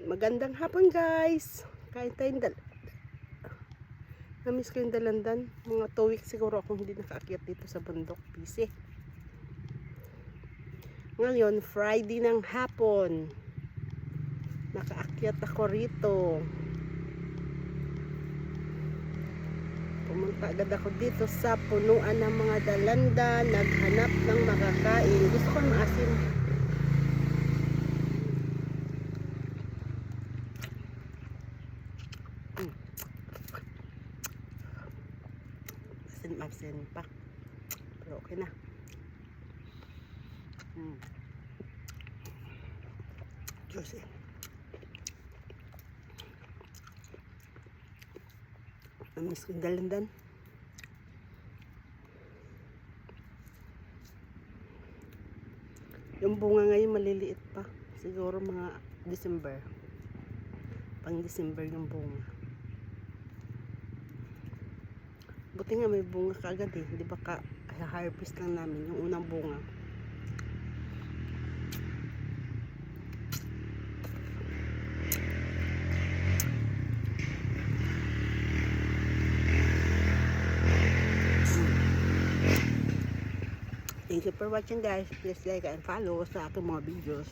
Magandang hapon guys. Kain tayong namiss ko yung Dalandan. Mga 2 weeks siguro akong hindi nakaakyat dito sa bundok Pise. Ngayon Friday ng hapon, nakaakyat ako rito. Pumunta agad ako dito sa punuan ng mga Dalandan, naghanap ng makakain. Gusto ko maasim. Masin pa, pero okay na. Juicy. Namiss kong Dalandan. Yung bunga ngayon maliliit pa, siguro mga December, pang December yung bunga. Buti nga may bunga kaagad eh. Di ba harvest lang namin yung unang bunga. Thank you for watching guys. Please like and follow sa aking mga videos.